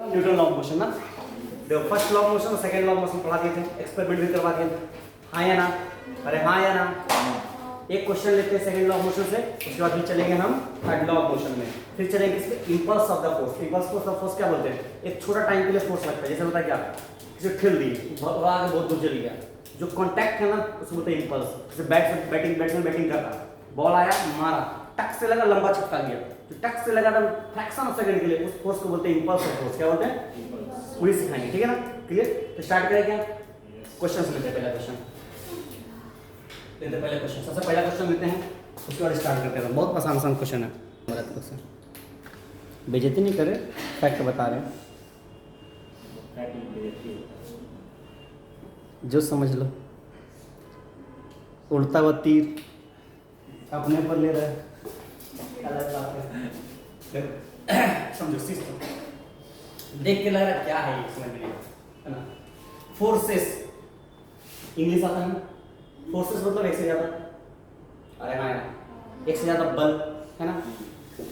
Newton law of motion ना, देखो first law of motion और सेकंड लॉ ऑफ मोशन पढ़ा दिए थे, एक्सपेरिमेंट भी करवा दिए थे, हाँ या ना? अरे हाँ या ना? एक क्वेश्चन लेते हैं सेकंड लॉ ऑफ मोशन से, उसके बाद फिर चलेंगे हम थर्ड लॉ ऑफ मोशन में, फिर चलेंगे इस पे impulse of the force. Impulse of force क्या बोलते हैं? एक छोटा टाइम के लिए फोर्स लगता है, जैसे होता है क्या, किसी ठेल दी आगे बहुत दूर चली गया, जो कांटेक्ट है ना उसको बोलते हैं इंपल्स। जैसे बैट्समैन बैटिंग करता, बॉल आया मारा, टक से लगा, लंबा छक्का गया, तो टक से लगा था फ्रैक्शन ऑफ सेकंड के लिए, उस फोर्स को बोलते हैं इंपल्स ऑफ फोर्स। क्या बोलते हैं? वही सिखाएंगे, ठीक है ना? क्लियर? तो स्टार्ट करें क्या? क्वेश्चन लेते हैं, पहला क्वेश्चन लेते हैं, पहले क्वेश्चन सबसे पहला क्वेश्चन लेते हैं, उसके बाद स्टार्ट करते हैं। बहुत आसान आसान क्वेश्चन है, गलत क्वेश्चन, बेइज्जती नहीं करे, फैक्ट बता रहे हैं, जो समझ लो। उड़ता हुआ तीर अपने पर ले रहा है, अलग बात है, समझो सिस्टम देख के लग रहा है क्या है ये, समझ में है ना? फोर्सेस इंग्लिश आता है ना, फोर्सेस मतलब एक से ज्यादा, अरे हाँ यार, एक से ज्यादा बल है ना?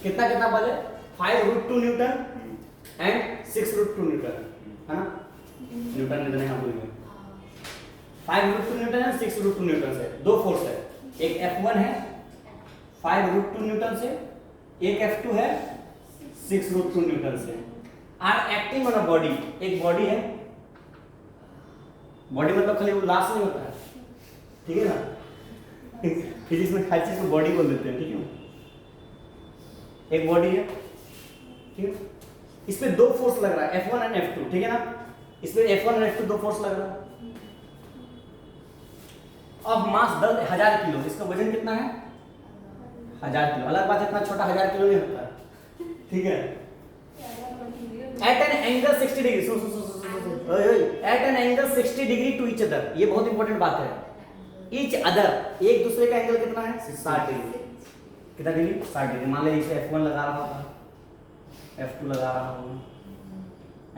कितना कितना बल है? 5√2 न्यूटन एंड 6√2 न्यूटन है ना? न्यूटन इतने हम बोलेंगे 5√2 न्यूटन है, 6√2 न्यूटन से दो फोर्स है, एक F1 है 5√2 न्यूटन से, एक F2 है 6√2 न्यूटन से, are acting on a body. एक बॉडी है, बॉडी मतलब खाली वो लाश नहीं होता है, ठीक है ना? फिजिक्स में हर चीज को बॉडी बोल देते हैं, ठीक है? एक बॉडी है, ठीक है? इसमें दो फोर्स लग रहा है, F1 एंड F2, ठीक है ना? इसमें F1 और F2 दो फोर्स लग रहा है। अब मास 10,000 किलो, इसका वजन कितना है? 1000 किलो। अलग बात है, इतना छोटा 1000 किलो नहीं होता है, ठीक है? At an angle 60 degree, at an angle 60 degree to each other, ये बहुत इंपॉर्टेंट बात है। ईच अदर, एक दूसरे का एंगल कितना है? 60 डिग्री। कितना डिग्री? 60 डिग्री। मान लीजिए इसे F1 लगा रहा होगा, F2 लगा रहा होगा,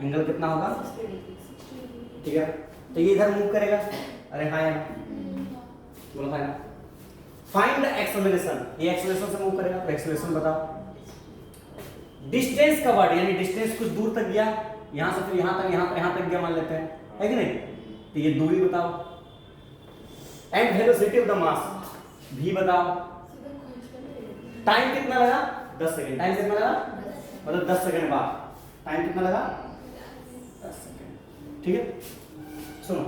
एंगल कितना होगा? ठीक है, तो ये इधर मूव करेगा, अरे हाँ यार, बोलो हाँ यार। फाइंड द एक्सेलरेशन, ये एक्सेलरेशन से मूव करेगा, तो एक्सेलरेशन बताओ। डिस्टेंस कवर्ड, यानी डिस्टेंस कुछ दूर तक गया, यहां से फिर यहां तक गया मान लेते हैं, है कि नहीं? तो ये दूरी बताओ। And velocity of the mass, भी बताओ। टाइम कितना लगा? 10 सेकंड। टाइम कितना लगा? मतलब 10 सेकंड बाद टाइम कितना लगा? 10 सेकंड, ठीक है? सुनो,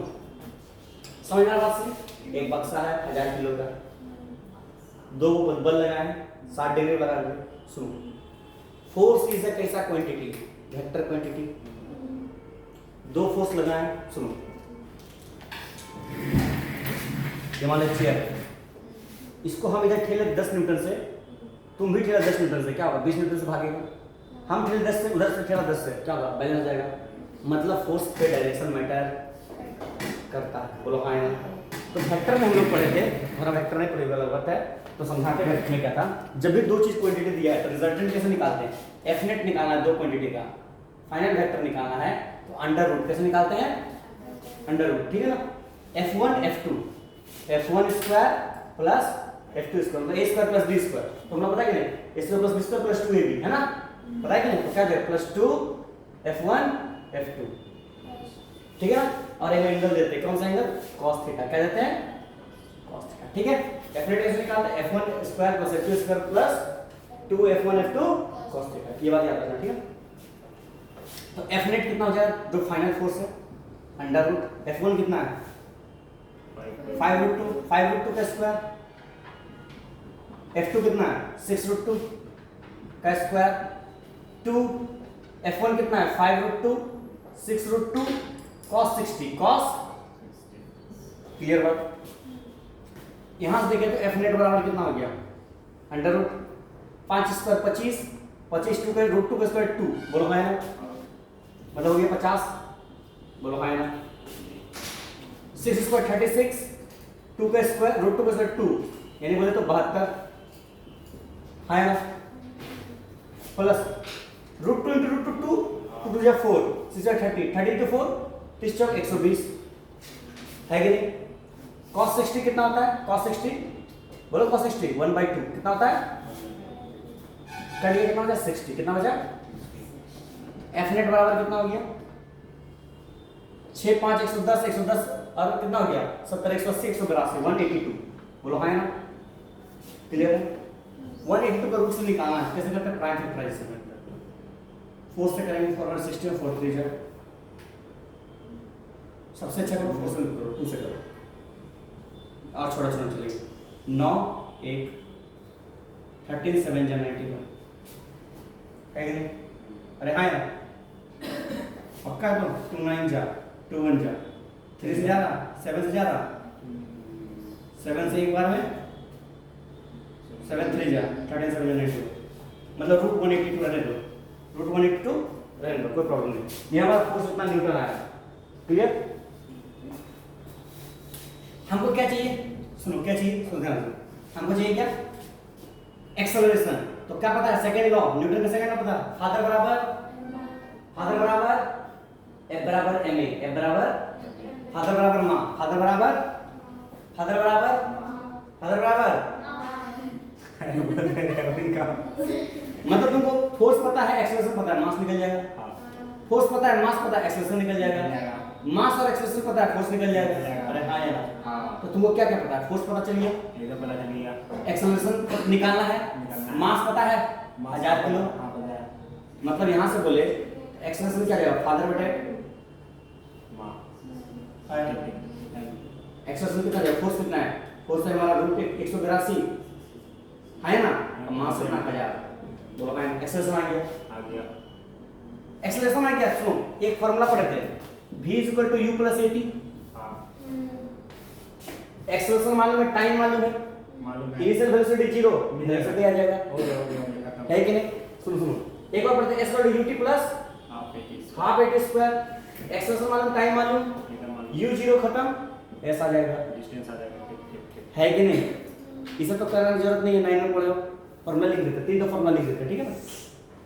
समझ में आ रहा बात? से एक बक्सा है 1000 किलो का, दो बल लगाए हैं 60 डिग्री लगा के। सुनो, फोर्स इज अ कैसा क्वांटिटी? Vector quantity. दो फोर्स लगाए, सुनो, ये मान लो चेयर, इसको हम इधर ठेले 10 न्यूटन से, तुम भी ठेला 10 न्यूटन से, क्या होगा? 20 न्यूटन से भागेगा। हम ठेले 10 से, उधर से ठेला 10 से, क्या होगा? बैलेंस हो जाएगा। मतलब फोर्स पे डायरेक्शन मैटर करता है, बोलो हाँ या ना? तो वेक्टर में हम लोग पढ़े थे, हमारा वेक्टर नहीं पढ़े अलग बात है, तो समझाते वेक्टर में क्या था, जब भी दो चीज क्वांटिटी दिया है तो रिजल्टेंट कैसे निकालते हैं? एफ नेट निकालना है दो क्वांटिटी का, फाइनल वेक्टर निकालना है तो अंडर रूट कैसे निकालते हैं? अंडर रूट, ठीक है ना? F1 F2, F1 square plus F2 square, मतलब a square plus b square, तो हम लोग पता है कि नहीं? a square plus b square plus 2ab, है ना? पता है कि नहीं? तो क्या है? प्लस 2 F1 F2, ठीक है ना? और एक एंगल देते हैं, कौन सा एंगल? cos theta. क्या देते हैं? cos थीटा, ठीक है? F नेट कैसे निकालते हैं? F1 square plus F2 square plus 2 F1 F2 cos theta, ये बात याद रखना, ठीक है? तो F नेट कितना हो जाएगा? जो फाइनल फोर्स है अंडर रूट F1 कितना है? 5√2 का स्क्वायर, F2 कितना है? 6√2 का स्क्वायर, 2 F1 कितना है? 5√2 6√2 cos 60, cos, क्लियर बात? यहां से देखें तो F नेट बराबर कितना हो गया? अंडर रूट 5 स्क्वायर 25, 25 2 का रूट 2 का स्क्वायर 2, बोलो है ना? मतलब हो गया 50, बोलो है ना? 6 स्क्वायर 36, 2 का स्क्वायर रूट 2 का स्क्वायर 2, यानी बोले तो 72, है ना? प्लस रूट 2 इंटू रूट 2, 2 या 4, 6 या 30, 30 इंटू 4 30 चौक 120, है कि नहीं? cos 60 कितना होता है? cos 60, बोलो cos 60 1/2 कितना होता है? कटिए कितना हो जाए? 60, कितना हो जाए? एफ नेट बराबर कितना हो गया 6 5 110 110 और कितना हो गया 70 180 182 182 बोलो हाँ है ना क्लियर है 182 का रूट से निकालना है कैसे करते हैं प्राइम फैक्टराइजेशन फोर्स से करेंगे 460 और 4 3 जा सबसे अच्छा करो 4 से करो 2 से करो और छोटा छोटा चलेगा 9 1 13 7 जा 91 है कि नहीं अरे हाँ यार पक्का तो 2 9 जा 2 1 जा 3 से ज्यादा 7 से ज्यादा 7 से एक बार में 7 3 जा 13 7 जा 92 मतलब रूट 182 रहने दो रूट 182 रहने दो कोई प्रॉब्लम नहीं यहाँ पर फोर्स उतना न्यूटन आया क्लियर हमको क्या चाहिए सुनो क्या चाहिए सुनो ध्यान से हमको चाहिए क्या एक्सेलरेशन तो क्या पता है सेकंड लॉ न्यूटन का सेकंड लॉ पता फादर बराबर F बराबर ma F बराबर फादर बराबर माँ फादर बराबर मतलब तुमको फोर्स पता है एक्सेलरेशन पता है मास निकल जाएगा फोर्स पता है मास पता है एक्सेलरेशन निकल जाएगा मास और एक्सेलरेशन पता है फोर्स निकल जाएगा अरे हाँ यार तो तुमको क्या क्या पता है फोर्स पता चल गया ये तो पता चल गया एक्सेलरेशन निकालना है मास पता है 1000 किलो मतलब यहाँ से बोले एक्सेलरेशन क्या रहेगा फादर बटे एक्सेलरेशन कितना है फोर्स कितना है फोर्स है हमारा रूट 182 है ना मास कितना 1000 बोलो मैं एक्सेलरेशन आ गया एक्सेलरेशन आ गया सुनो एक फार्मूला पढ़े थे v = u + at एक्सेलरेशन मालूम है टाइम मालूम है इनिशियल वेलोसिटी 0 वेलोसिटी आ जाएगा है कि नहीं सुनो एक बार पढ़ते हैं s = ut + half at square acceleration मालूम टाइम मालूम u0 खत्म s आ जाएगा डिस्टेंस आ जाएगा है कि नहीं इसे तो करने की जरूरत नहीं है 9 में पढ़े हो फॉर्मूला लिख देते तीन तो फॉर्मूला लिख देते ठीक है ना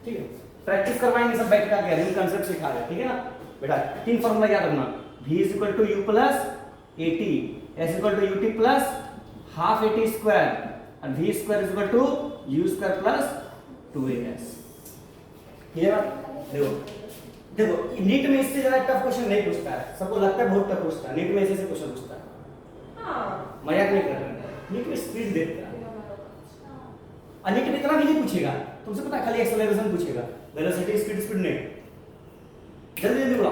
ठीक है प्रैक्टिस करवाएंगे सब बैठ कर रिंग कांसेप्ट सिखा रहे हैं ठीक है ना बेटा तीन फॉर्मूला याद रखना v = u + at s = ut + half at square और v ² = u² + 2as ये बात देखो नीट में इससे ज्यादा टफ क्वेश्चन नहीं पूछता है सबको लगता है बहुत टफ पूछता है नीट में ऐसे क्वेश्चन पूछता है हां मजाक नहीं कर रहा नीट में स्पीड देखता है और नीट में इतना भी नहीं पूछेगा तुमसे पता है खाली एक्सेलरेशन पूछेगा वेलोसिटी स्पीड नहीं जल्दी जल्दी बोलो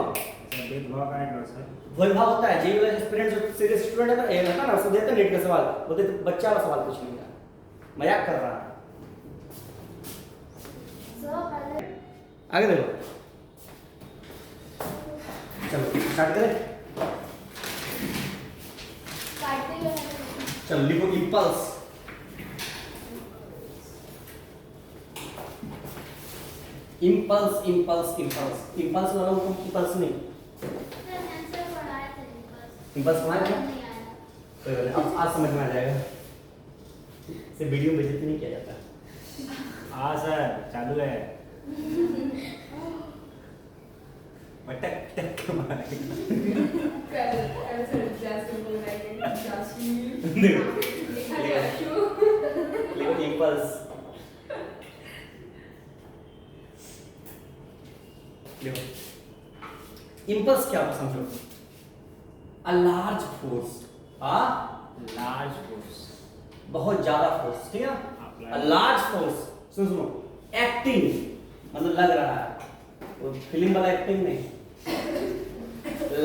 भेदभाव का है सर भेदभाव होता है जे वाला एस्पिरेंट जो सीरियस स्टूडेंट है ना ये होता है ना उसको देते नीट का सवाल वो तो बच्चा वाला सवाल पूछ लेगा मजाक कर रहा है आगे देखो चलो स्टार्ट करें चलो लिखो इंपल्स इंपल्स वाला को इंपल्स नहीं इंपल्स पढ़ाया था अब आज समझ में आ जाएगा से वीडियो में बेइज्जती नहीं किया जाता हाँ सर चालू है टक टक इंपल्स इंपल्स क्या समझो अ लार्ज फोर्स बहुत ज्यादा फोर्स ठीक है अ लार्ज फोर्स सुनो एक्टिंग मतलब लग रहा है वो फिल्म वाला एक्टिंग नहीं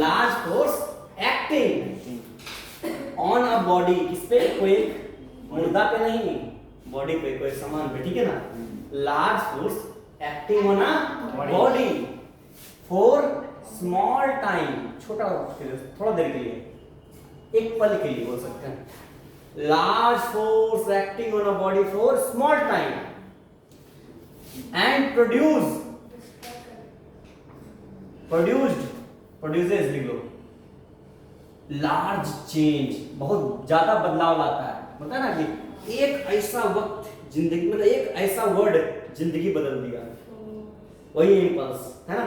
large force acting on a body किस पे कोई मुर्दा पे नहीं बॉडी पे कोई सामान पे ठीक है ना large force acting on a body for small time छोटा थोड़ा देर के लिए एक पल के लिए बोल सकते हैं large force acting on a body for small time and produces लिख लो लार्ज चेंज बहुत ज्यादा बदलाव लाता है पता है ना कि एक ऐसा वक्त जिंदगी मतलब एक ऐसा वर्ड जिंदगी बदल दिया वही इंपल्स है ना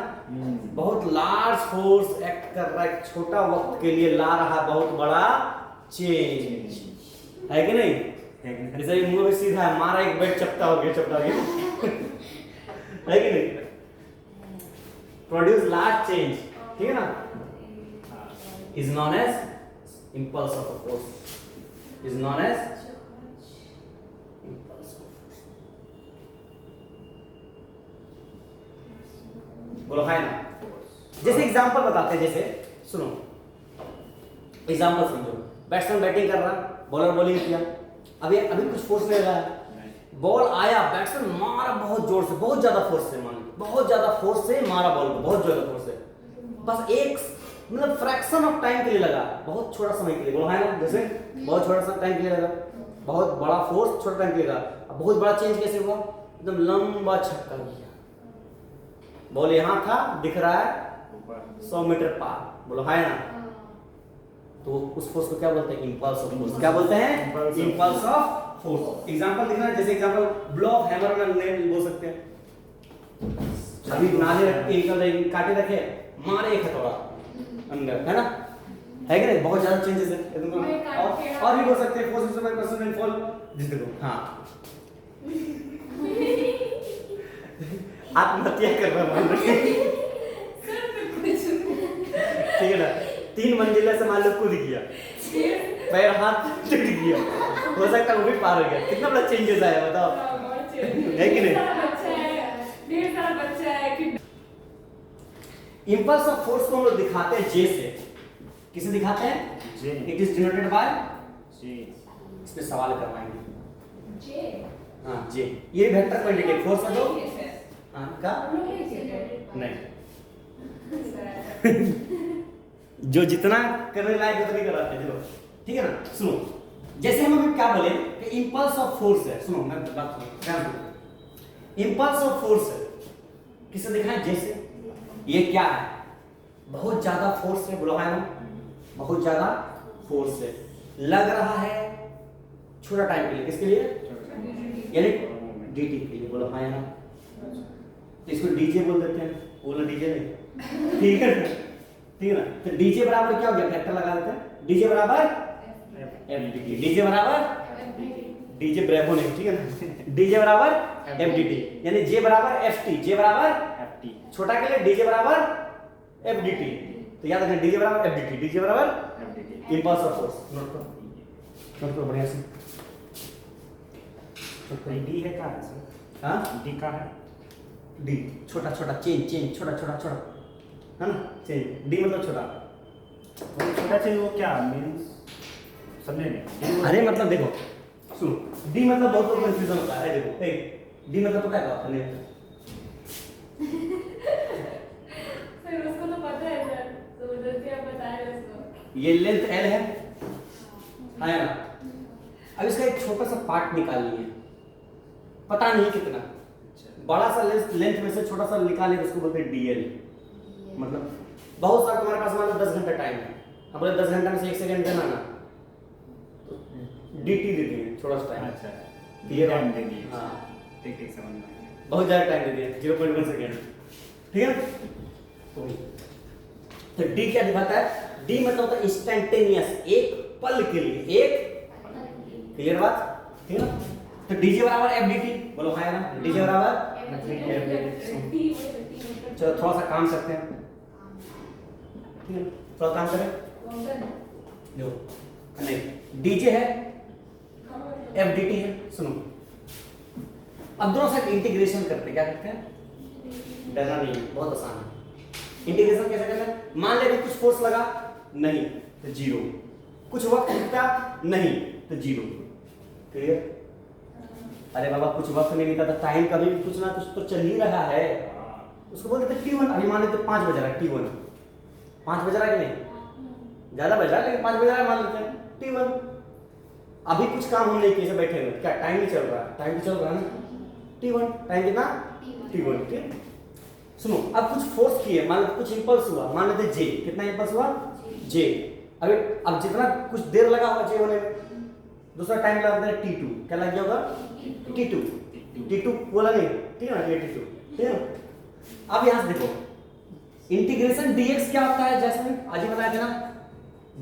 बहुत लार्ज फोर्स एक्ट कर रहा है छोटा वक्त के लिए ला रहा बहुत बड़ा चेंज है कि नहीं जैसे मुंह में सीधा है मारा एक बेड चपटा हो गया है कि नहीं प्रोड्यूस लार्ज चेंज, ठीक है ना, हाँ is known as impulse of a force, is known as impulse of force. बोलो है ना। जैसे एग्जांपल बताते हैं, जैसे सुनो एग्जांपल समझो, बैट्समैन बैटिंग कर रहा, बॉलर बॉलिंग किया, अभी कुछ फोर्स नहीं लगा, बॉल आया, बैट्समैन मारा बहुत जोर से, बहुत ज्यादा फोर्स से, मान बहुत ज्यादा फोर्स से मारा बॉल को, बहुत ज्यादा फोर्स से, बस एक मतलब फ्रैक्शन ऑफ टाइम के लिए लगा, बहुत छोटा समय के लिए, बोलो है ना, जैसे बहुत छोटा सा टाइम के लिए लगा, बहुत बड़ा फोर्स छोटा टाइम के लिए लगा, अब बहुत बड़ा चेंज कैसे हुआ, एकदम लंबा छक्का गया, बॉल यहाँ था, दिख रहा है 100 मीटर पार, बोलो है ना, तो उस फोर्स को क्या बोलते हैं, इंपल्स ऑफ फोर्स, क्या बोलते हैं, इंपल्स ऑफ फोर्स। एग्जांपल दिख रहा है, जैसे एग्जांपल ब्लो ऑफ हैमर में नेल बोल सकते हैं, अभी नाले काटे रखे, मारे एक हथौड़ा अंदर, है ना, है कि नहीं, बहुत ज्यादा चेंजेस है, और भी बोल सकते हैं, force is person and fall, जिस देखो, हाँ आत्महत्या कर रहा मान रखे, ठीक है ना, 3 मंजिला से मान लो कूद गया, पैर हाथ टूट गया, हो सकता है वो भी पार हो गया, कितना बड़ा चेंजेस आया बताओ, है कि नहीं। इंपल्स ऑफ फोर्स को हम लोग दिखाते हैं जे से, किसे दिखाते हैं, जे, it is denoted by J, इस पे सवाल करवाएंगे, जे, हाँ जे, ये वेक्टर क्वांटिटी फोर्स है, तो हाँ का नहीं जो जितना करने लायक उतना ही कराते हैं, चलो ठीक है ना, सुनो, जैसे हम अभी क्या बोले कि इंपल्स ऑफ फोर्स है, सुनो मैं बात सुनो, ध्यान दो, इंपल्स ऑफ फोर्स है, किसे दिखाएं, जैसे ये क्या है, बहुत ज्यादा फोर्स है, बोलो है ना, बहुत ज्यादा फोर्स है, लग रहा है छोटा टाइम के लिए, किसके लिए, यानी डीटी के लिए, बोलो है ना, तो इसको डीजे बोल देते हैं, बोलो डीजे नहीं, ठीक है ना, तो डीजे बराबर क्या हो गया, फैक्टर लगा देते हैं, डीजे बराबर एफडीटी, डीजे बराबर डीजे ब्रेवो नहीं, ठीक है ना, डीजे बराबर एफडीटी, यानी जे बराबर एफटी, जे बराबर एफटी, छोटा के लिए डीजे बराबर एफडीटी, तो याद रखना डीजे बराबर एफडीटी, डीजे बराबर FT, impulse of force, note करो बढ़िया से, डी है क्या है सर, हाँ डी का है, डी छोटा छोटा चेंज छोटा छोटा छोटा, है ना, चेंज, डी मतलब छोटा, वो छोटा चीज वो क्या मींस समझे नहीं, अरे मतलब देखो सुनो, डी मतलब बहुत लोग कंफ्यूजन होता है, देखो ए डी मतलब पता है क्या होता है, सर उसको तो पता है सर, जबरदस्ती आप बता रहे हो उसको। ये लेंथ एल है ना, अब इसका एक छोटा सा पार्ट निकालनी है, पता नहीं कितना, बड़ा सा लेंथ में से छोटा सा निकाले तो उसको बोलते हैं डीएल, मतलब बहुत सारा तुम्हारे पास मान लो 10 घंटा टाइम है, अब बोले 10 घंटा में से 1 सेकंड देना ना, तो डीटी दे दिए थोड़ा सा टाइम, अच्छा ये टाइम दे दिए, हाँ ठीक ठीक समझ में बहुत ज्यादा टाइम दे दिए 0.1 सेकंड, ठीक है, तो डी क्या दिखाता है, डी मतलब होता है इंस्टेंटेनियस, एक पल के लिए, एक क्लियर बात, ठीक है ना, तो डीजे बराबर एफडीटी, बोलो हाँ ना, डीजे बराबर चलो थोड़ा सा काम करते हैं, ठीक है, थोड़ा काम करें, जो नहीं डीजे है एफडीटी है, सुनो अब दोनों साइड इंटीग्रेशन करते हैं, क्या करते हैं, डरना नहीं है, बहुत आसान है, इंटीग्रेशन कैसे करते हैं, मान ले कुछ फोर्स लगा नहीं तो जीरो, कुछ वक्त बीता नहीं तो जीरो, क्लियर, अरे बाबा कुछ वक्त नहीं बीता तो टाइम कभी भी कुछ ना कुछ तो चल ही रहा है, उसको बोलते थे T1, अभी मान लेते 5 बज रहा है, T1 5 बज रहा है कि नहीं, ज्यादा बज रहा है लेकिन 5 बज रहा है मान लेते हैं T1, अभी कुछ काम हम नहीं किए, बैठे हुए, क्या टाइम ही चल रहा है, टाइम भी चल रहा है ना, T1 टाइम कितना, T1, ठीक, सुनो अब कुछ फोर्स किए, मान लो कुछ इंपल्स हुआ, मान लेते J, कितना इंपल्स हुआ J, अभी अब जितना कुछ देर लगा होगा J होने में, दूसरा टाइम लगा देते T2, क्या लग गया होगा T2 बोला नहीं, ठीक है ना, ये T2, ठीक है ना, अब यहां से देखो इंटीग्रेशन dx क्या होता है, जैस्मिन आज ही बताया था ना,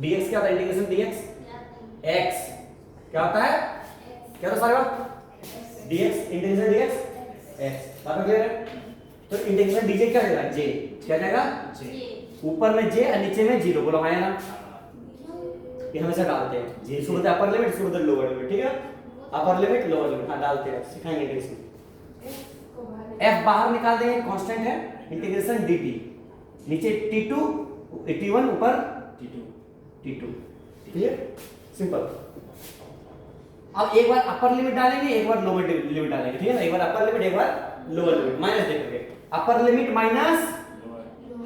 dx क्या होता है, इंटीग्रेशन dx x क्या होता है, क्या होता है सारे बात, dx इंटीग्रेशन dx x, बात क्लियर है, तो इंटीग्रेशन dj क्या होगा j, क्या जाएगा जे ऊपर में जे और नीचे में जीरो, बोलो हाँ या ना। ये हमेशा डालते हैं, जी, इसको बोलते हैं अपर लिमिट, इसको बोलते हैं लोअर लिमिट, ठीक है। अपर लिमिट लोअर लिमिट हाँ डालते हैं, सिखाएंगे इंग्लिश में। एफ बाहर निकाल देंगे, कांस्टेंट है, इंटीग्रेशन dt, नीचे t2 t1 ऊपर t2, क्लियर, सिंपल। अब एक बार अपर लिमिट डालेंगे, एक बार लोअर लिमिट डालेंगे, ठीक है ना। एक बार अपर लिमिट, एक बार लोअर लिमिट, माइनस देखेंगे। अपर लिमिट माइनस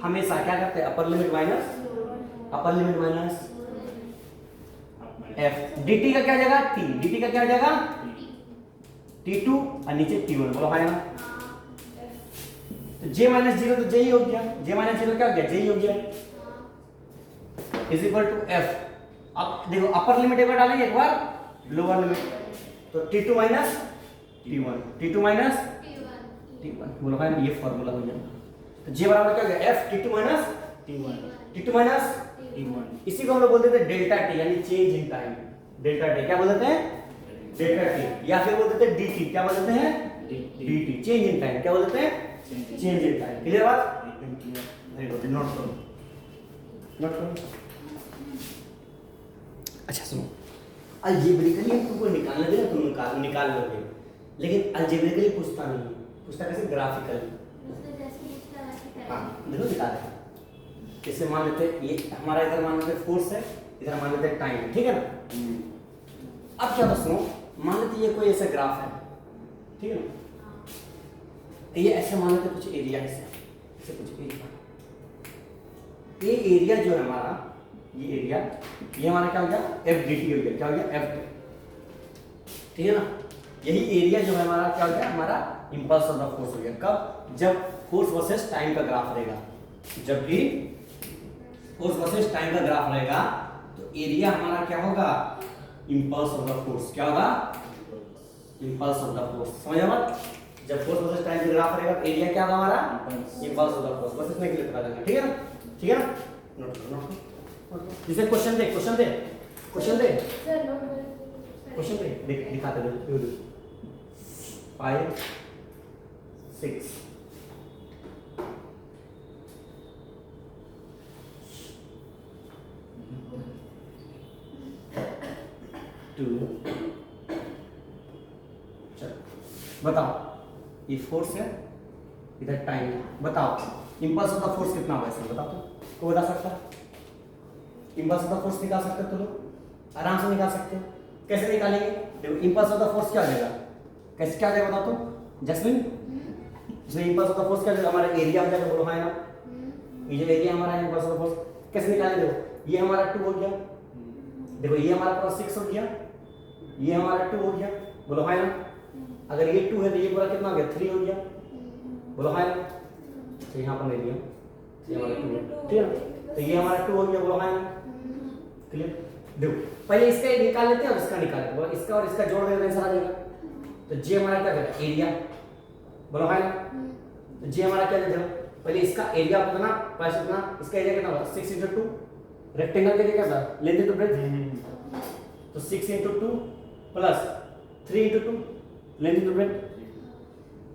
हमेशा क्या करते हैं, upper limit minus, upper limit minus f, dt का क्या जाएगा t, dt का क्या जाएगा t2 और नीचे t1, बोलो हाँ ना। तो j माइनस जीरो तो j ही हो गया, j माइनस जीरो क्या हो गया, j ही हो गया, इज इक्वल टू f। अब देखो अपर लिमिट एक बार डालेंगे, एक बार लोअर लिमिट, तो t2 minus t1, t2 minus t1, बोलो हाँ ये फॉर्मूला हो गया। तो j बराबर क्या हो गया, f t2 minus t2 minus t1, इसी को हम लोग बोलते थे डेल्टा टी, यानी change in time. Delta T क्या बोलते हैं, डेल्टा टी, या फिर बोलते थे dt, क्या बोलते हैं dt, चेंज इन टाइम, क्या बोलते हैं चेंज इन टाइम। क्लियर बात, एकदम क्लियर। वेरी गुड, नोट करो, नोट करो। अच्छा सुनो, अलजेब्रिकली तुमको निकालना देगा, तुम निकाल लोगे, लेकिन अलजेब्रिकली पूछता नहीं है, पूछता कैसे, ग्राफिकली। हाँ देखो निकाल रहे हैं, जैसे मान लेते हैं ये हमारा इधर मान लेते फोर्स है, इधर मान लेते टाइम है, ठीक है ना। अब क्या होता सुनो, मान लेते ये कोई ऐसा ग्राफ है, ठीक है ना, ये ऐसे मान लेते कुछ एरिया, ऐसे कुछ एरिया, ये एरिया जो है हमारा, ये एरिया, ये हमारा क्या हो गया, एफ डी टी हो गया, क्या हो गया एफ, ठीक है ना। यही एरिया जो है हमारा क्या हो गया, हमारा इंपल्स ऑफ द फोर्स हो गया। कब, जब फोर्स वर्सेस टाइम का ग्राफ रहेगा, जब भी फोर्स वर्सेस टाइम का ग्राफ रहेगा तो एरिया हमारा क्या होगा, इंपल्स ऑफ द फोर्स, क्या होगा इंपल्स ऑफ द फोर्स, समझ आया। जब फोर्स वर्सेस टाइम का ग्राफ रहेगा तो एरिया क्या होगा हमारा, इंपल्स ऑफ द फोर्स, बस इतने के लिए पता करना, ठीक है ना, ठीक है ना। नोट करो, नोट करो, जैसे क्वेश्चन दे, क्वेश्चन दे, क्वेश्चन दे, क्वेश्चन दे, देख दिखाते दे, 5 6 2, चलो बताओ, ये फोर्स है, इधर टाइम है, बताओ इंपल्स ऑफ द फोर्स कितना होगा इसमें, बताओ तो, को बता सकता है, इंपल्स ऑफ द फोर्स निकाल सकते हो तो लोग आराम से निकाल सकते हो। कैसे निकालेंगे, देखो इंपल्स ऑफ द फोर्स क्या हो जाएगा, कैसे क्या हो जाएगा बताओ तो जैस्मिन, इसमें इंपल्स ऑफ द फोर्स क्या हो जाएगा, हमारा एरिया हो जाएगा, बोलो हाँ ना। ये जो एरिया हमारा है इंपल्स ऑफ द फोर्स कैसे निकालेंगे, देखो ये हमारा 2 हो गया, देखो ये हमारा पूरा 6 हो गया, ये हमारा 2 हो गया, बोलो हाँ ना। अगर ये 2 है तो ये पूरा कितना हो गया, 3 हो गया, बोलो हाँ ना। तो यहाँ पर नहीं दिया, ये हमारा 2 है, ठीक है, तो ये हमारा 2 हो गया, बोलो हाँ ना, क्लियर। देखो पहले इसका निकाल लेते हैं और इसका निकाल लेते हैं, बोलो इसका और इसका जोड़ देते हैं, आंसर आ जाएगा। तो जे हमारा क्या करेगा, एरिया, बोलो हाँ ना। तो जे हमारा क्या देगा, पहले इसका एरिया कितना, पास कितना, इसका एरिया कितना होगा 6 × 2, रेक्टेंगल का एरिया क्या था, लेंथ इनटू ब्रेड्थ, तो 6 × 2 प्लस 3 × 2, लेंथ इनटू ब्रेड्थ,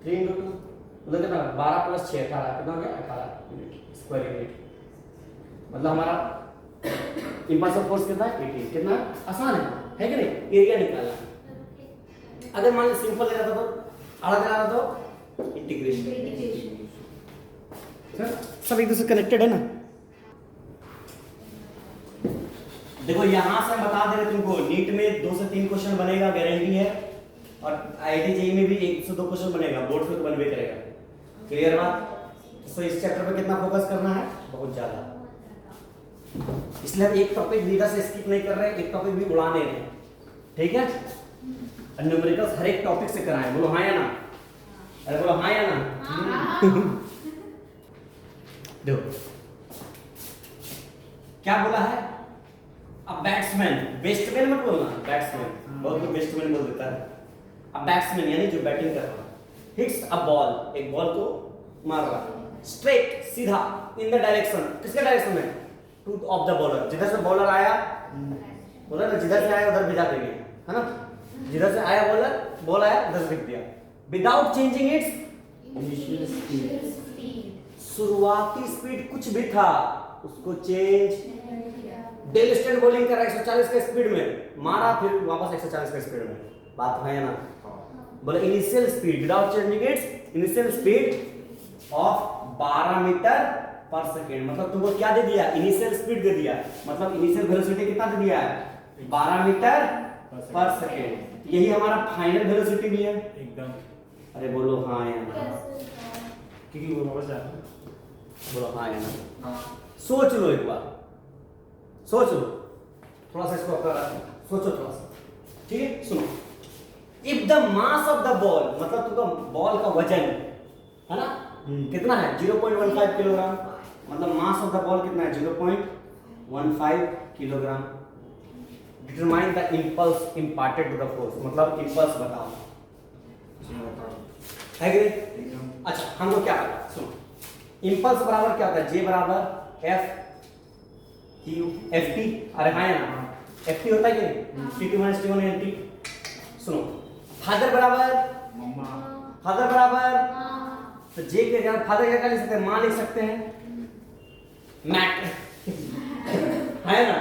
3 × 2 मतलब कितना, 12 + 6 18, कितना हो गया 18 यूनिट स्क्वायर यूनिट। मतलब हमारा इंपल्स ऑफ फोर्स कितना है 18, कितना आसान है कि नहीं, एरिया निकालना। अगर मान लो सिंपल दे रहा था तो आधा दे रहा था तो इंटीग्रेशन, सब एक दूसरे कनेक्टेड है ना। देखो यहां से हम बता दे रहे तुमको, नीट में 2 से 3 क्वेश्चन बनेगा, गारंटी है, और आईआईटी जेईई में भी 1 से 2 क्वेश्चन बनेगा, बोर्ड पे तो बनबे करेगा, क्लियर बात। तो इस चैप्टर पे कितना फोकस करना है, बहुत ज्यादा, इसलिए हम एक टॉपिक सीधा से स्किप नहीं कर रहे, एक टॉपिक भी उड़ा नहीं रहे, ठीक है। न्यूमेरिकल्स हर एक टॉपिक से कराएं, बोलो हाँ या ना, अरे बोलो हाँ या ना। देखो क्या बोला है, अब बैट्समैन, बेस्टमैन मत बोलना, बैट्समैन, बहुत लोग बेस्टमैन बोल देता है। अब बैट्समैन यानी जो बैटिंग कर रहा है, हिट्स अ बॉल, एक बॉल को मार रहा है, स्ट्रेट सीधा, इन द डायरेक्शन, किसके डायरेक्शन में, टू ऑफ द बॉलर, जिधर से बॉलर आया, बोला ना जिधर से आया उधर भेजा देंगे, है ना, जिधर से आया बॉलर, बॉल आया उधर से फेंक दिया, without changing its initial speed, शुरुआती स्पीड कुछ भी था उसको चेंज डेल स्टेन बॉलिंग कर रहा है 140 के स्पीड में, मारा फिर वापस 140 के स्पीड में, बात है ना। बोले initial speed without changing its initial speed of 12 metre पर सेकेंड। मतलब तुमको क्या दे दिया, इनिशियल स्पीड दे दिया, मतलब इनिशियल वेलोसिटी कितना दे दिया है 12 मीटर पर सेकेंड। यही हमारा फाइनल वेलोसिटी भी है एकदम। अरे बोलो हाँ या ना, क्योंकि वो वापस जाता है। बोलो हाँ या ना। सोच लो एक बार, सोच लो थोड़ा सा, इसको सोचो थोड़ा सा, ठीक है। सुनो, if the mass of the ball, मतलब तुमका बॉल का वजन है ना कितना है 0.15 किलोग्राम, मतलब मास ऑफ द बॉल कितना है 0.15 kilogram. Determine the impulse imparted to the force, मतलब इंपल्स बताओ है कि नहीं? अच्छा हमको क्या पता, सुनो इंपल्स बराबर क्या होता है, जे बराबर एफ क्यू एफ टी। अरे हाँ या ना, एफ टी होता है कि नहीं, T two minus T one N T. सुनो फादर बराबर मम्मा, फादर बराबर, तो जे के जगह फादर क्या लिख सकते हैं, माँ लिख सकते हैं, मैट है ना,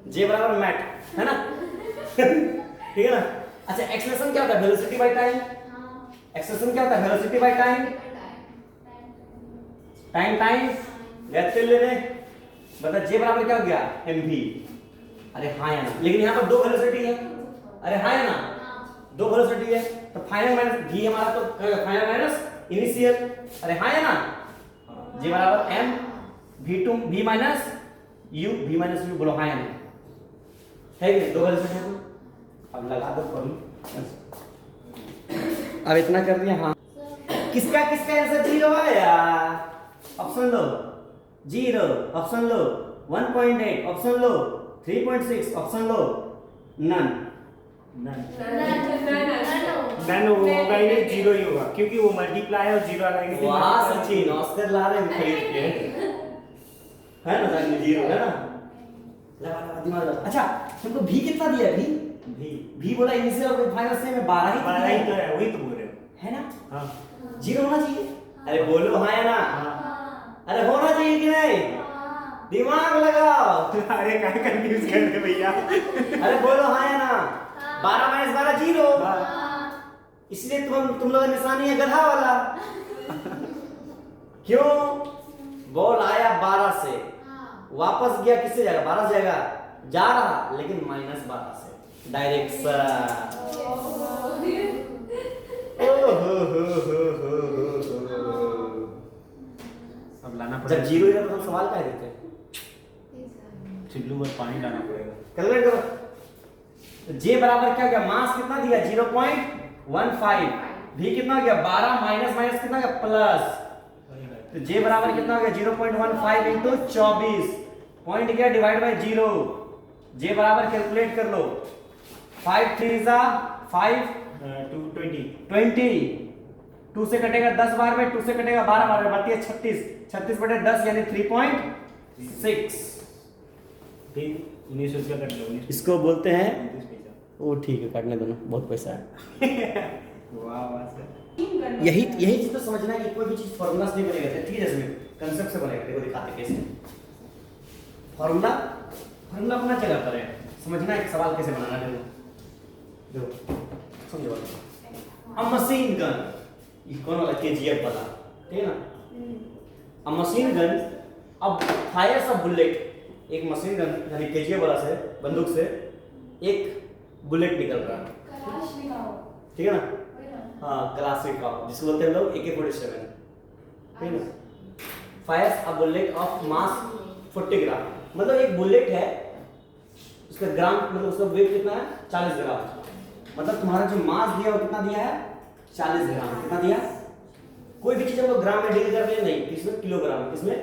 जे बराबर मैट है ना ठीक है ना। अच्छा एक्सेलरेशन क्या होता है, वेलोसिटी बाय टाइम। एक्सेलरेशन क्या होता है, velocity by time, time gap लेने। बता जे बराबर क्या हो गया mv। अरे हाँ या ना, लेकिन यहाँ पर दो वेलोसिटी है, अरे हाँ या ना, दो वेलोसिटी है, तो फाइनल माइनस v हमारा तो फाइनल माइनस इनिशियल। अरे हाँ या ना, जे बराबर m v2 v minus u बोलो हाँ या ना, है कि दो वेलोसिटी है। तो अब लगा दो करूँ, अब इतना कर दिया। हाँ किसका आंसर 0 है यार, ऑप्शन लो 0, ऑप्शन लो 1.8, ऑप्शन लो 3.6, ऑप्शन लो नन। नन होगा ही नहीं, जीरो ही होगा, क्योंकि वो मल्टीप्लाई और जीरो लगाएंगे। वाह सचिन, ऑस्कर ला रहे हैं खरीद के, है ना सर, 0 है ना, लगा दिमाग लगा। अच्छा तुमको भी कितना दिया, भी बोला इनिशियल और फाइनल से में 12 ही 12 ही तो है, वही तो बोल रहे हो, है ना। हाँ 0 होना चाहिए। अरे बोलो हाँ या ना, अरे होना चाहिए कि नहीं, दिमाग लगाओ। अरे क्या कंफ्यूज कर रहे भैया। अरे बोलो हाँ या ना, 12 माइनस 12 0, इसलिए तुम लोग निशानी है गधा वाला क्यों, बॉल आया 12 से, वापस गया किससे जाएगा, 12 से जाएगा, जा रहा लेकिन माइनस 12 से डायरेक्शन। अब लाना जब पड़ेगा, 0 इधर तो सवाल क्या देते हैं, चिल्लू में पानी लाना पड़ेगा। कैलकुलेट करो। जे बराबर क्या गया, मास कितना दिया 0.15, भी कितना हो गया 12 माइनस माइनस कितना गया प्लस, तो जे बराबर कितना हो गया 0.15 इंटू 24, पॉइंट गया डिवाइड बाय 0। जे बराबर कैलकुलेट कर लो, 5 3 5 20, 2 से कटेगा 10 बार में, 2 से कटेगा 12 बार में, बाकी है 36, 36 बटे 10 यानी 3.6। फिर 19 का कट लो, इसको बोलते हैं, 19 पैसा। वो ठीक है काटने दो ना, बहुत पैसा है। वाह वाह सर, यही चीज तो समझना है कि कोई भी चीज फॉर्मूला से नहीं बनेगा, ठीक है, इसमें कंसेप्ट से बनेगा। देखो दिखाते कैसे, फॉर्मूला अपना चला पर है, समझना है सवाल कैसे बनाना है। देखो समझो, अ मशीन गन, ये कौन वाला केजीएफ वाला, ठीक है ना। अ मशीन गन अब फायर्स अ बुलेट, एक मशीन गन यानी केजीएफ वाला से बंदूक से एक बुलेट निकल रहा है, ठीक है ना। हाँ क्लासिक ऑफ, जिसको बोलते हैं लोग AK-47, ठीक है ना। Fyers a bullet of mass 40 ग्राम, मतलब एक बुलेट है, उसका ग्राम मतलब उसका वेट कितना है 40 ग्राम, मतलब तुम्हारा जो मास दिया वो कितना दिया है 40 ग्राम। कितना दिया, कोई भी चीज हम लोग ग्राम में डील कर रहे हैं, नहीं इसमें किलोग्राम, इसमें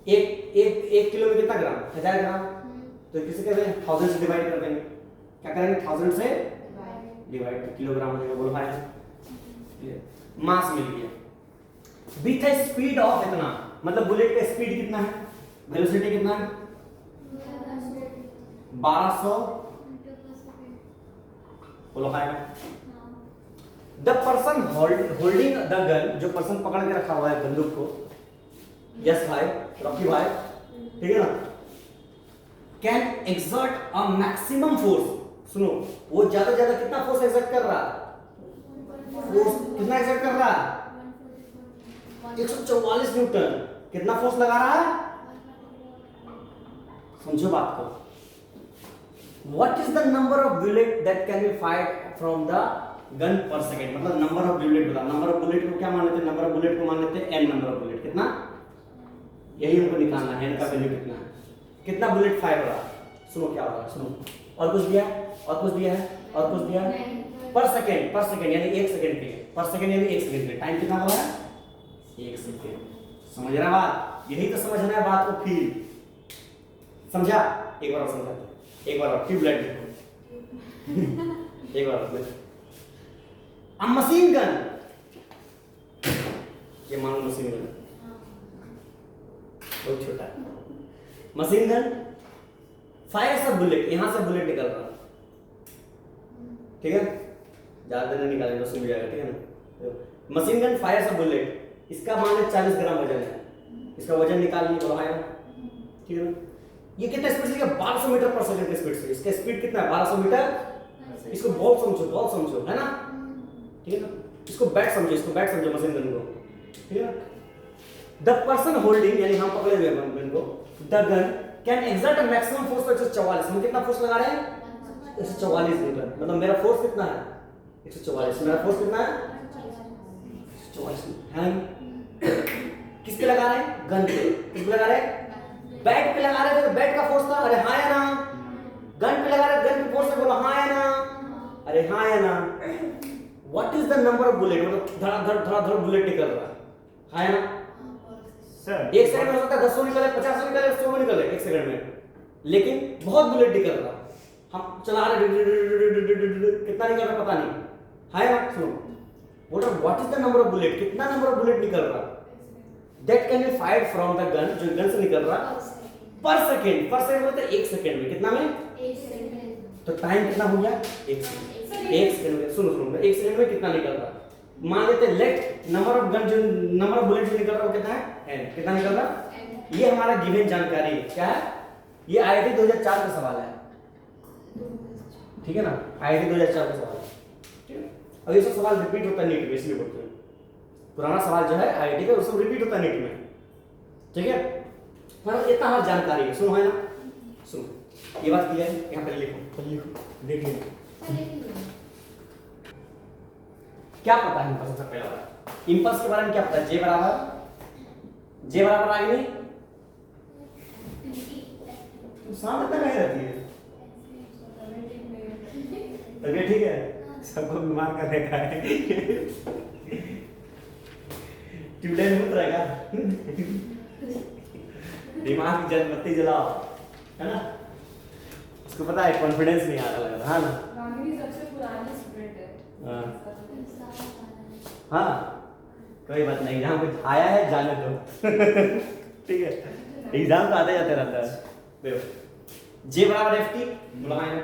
एक किलो में कितना ग्राम, 1000 ग्राम, तो किसे कहते हैं 1000 से डिवाइड कर देंगे, क्या करेंगे 1000 से डिवाइड, तो किलोग्राम हो जाएगा। बोलो भाई मास मिल गया। विथ है स्पीड ऑफ इतना, मतलब बुलेट का स्पीड कितना है, वेलोसिटी कितना है 1200, बोलो भाई the person holding the gun, जो पर्सन पकड़ के रखा हुआ है बंदूक को, यस भाई, रॉकी भाई, ठीक है ना, can exert a maximum force. सुनो, वो ज्यादा से ज्यादा कितना फोर्स एक्सर्ट कर रहा है? फोर्स कितना एक्सर्ट कर रहा है? 144 न्यूटन। कितना फोर्स लगा रहा है? समझो बात को। What is the number of bullet that can be fired from the gun per second? मतलब नंबर ऑफ बुलेट बता। नंबर ऑफ बुलेट को क्या मान लेते हैं? नंबर ऑफ बुलेट को मान लेते हैं n नंबर ऑफ बुलेट। कितना? यही हमको निकालना है, n का वैल्यू कितना है, कितना बुलेट फायर हो रहा है। सुनो क्या हो रहा है, सुनो। और कुछ दिया, और कुछ दिया है, और कुछ दिया पर सेकंड, पर सेकंड यानी 1 सेकंड पे, पर सेकंड यानी 1 सेकंड पे टाइम कितना हो रहा है? 1 सेकंड। समझ रहा बात? यही तो समझना है बात को। फील समझा? एक बार और समझा, एक बार और ट्यूबलाइट देखो, एक बार और। अब मशीन गन, ये मानो मशीन गन बहुत छोटा है। मशीन गन फायर से बुलेट, यहां से बुलेट निकल रहा, ठीक है, ज्यादा नहीं निकालेंगे तो सुन जाएगा, ठीक है ना। मशीन गन फायर से बुलेट, इसका मान लो 40 ग्राम वजन है, इसका वजन निकाल लिए तो आएगा, ठीक है ना। ये कितना स्पीड से? 1200 मीटर पर सेकंड की स्पीड से। इसका स्पीड कितना है? 1200 मीटर। इसको बॉल समझो, बॉल समझो, है ना, ठीक है ना। इसको बैट समझो, इसको बैट समझो मशीन गन को, ठीक है ना। द पर्सन होल्डिंग, यानी हम पकड़े हुए हैं गन को, the gun can exert a maximum force of 144। हम कितना फोर्स लगा रहे हैं? 144 न्यूटन। मतलब मेरा फोर्स कितना है? 144। मेरा फोर्स कितना है? 144 है। किस पे लगा रहे हैं? गन पे। किस पे लगा रहे हैं? बैट पे लगा रहे थे, बैट का फोर्स था, अरे हाँ या ना। गन पे लगा रहे, गन पे फोर्स से बोलो हाँ या ना, अरे हाँ या ना। What is the number of bullet? मतलब धड़ बुलेट निकल रहा है, हाँ या ना सर। 1 सेकंड में हो सकता है 10 निकले, 50 निकले, 100 निकले 1 सेकंड में, लेकिन बहुत बुलेट निकल रहा। हम चला रहे, कितना निकल रहा पता नहीं, हाँ या ना। सुनो, what is the number of bullet? कितना नंबर ऑफ बुलेट निकल रहा that can be fired from the gun, जो गन से निकल रहा पर सेकंड। पर सेकंड मतलब 1 सेकंड में, कितना में? 1 सेकंड। तो टाइम कितना हो गया? 1 सेकंड। 1 सेकंड में, सुनो 1 सेकंड में कितना निकल रहा? मान लेते हैं लेट नंबर ऑफ गन, जो नंबर ऑफ बुलेट जो निकल रहा है वो कितना है? n। कितना निकल रहा? ये हमारा गिवन जानकारी है। क्या है ये? आईआईटी 2004 का सवाल है, ठीक है ना, आईआईटी 2004 का सवाल है, ठीक है। अब ये सब सवाल रिपीट होता है नीट में, इसलिए बोलते हैं पुराना सवाल जो है आईआईटी का, उसको रिपीट होता है नीट में, ठीक है। मतलब इतना हमारी जानकारी है, सुनो है ना, सुनो ये बात क्लियर है। यहाँ पे लिखो, देख लीजिए क्या पता है इम्पल्स। सबसे पहला बात, इम्पल्स के बारे में क्या पता है? जे बराबर आगे नहीं, तो शाम तक नहीं रहती है, तबीयत ठीक है? सबको बीमार कर देखा है। ट्यूबलाइट मुक्त रहेगा, दिमाग की बत्ती जलाओ, है ना। उसको पता है कॉन्फिडेंस नहीं आ रहा लग रहा है ना। गांधी सबसे पुरानी स्टूडेंट है। हाँ हाँ, कोई बात नहीं, एग्जाम कुछ आया है जाने दो। ठीक है, एग्जाम तो आते जाते रहता है। देखो जे बराबर एफ टी, बोला है ना,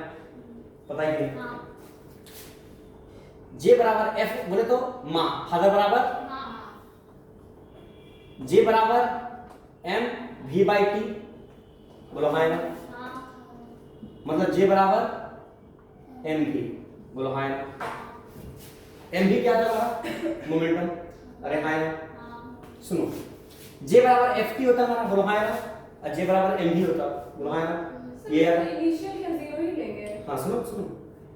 पता है कि जे बराबर एफ बोले तो माँ, फादर बराबर जे बराबर एम वी बाई टी, बोलो हाँ ना, मतलब जे बराबर एम वी, बोलो हाँ ना। एम वी क्या था हमारा? मोमेंटम, अरे हाँ ना। सुनो जे बराबर एफ टी होता हमारा, बोलो हाँ ना, और जे बराबर एम वी होता, बोलो हाँ ना। ये इनिशियल या जीरो ही लेंगे। हाँ सुनो सुनो,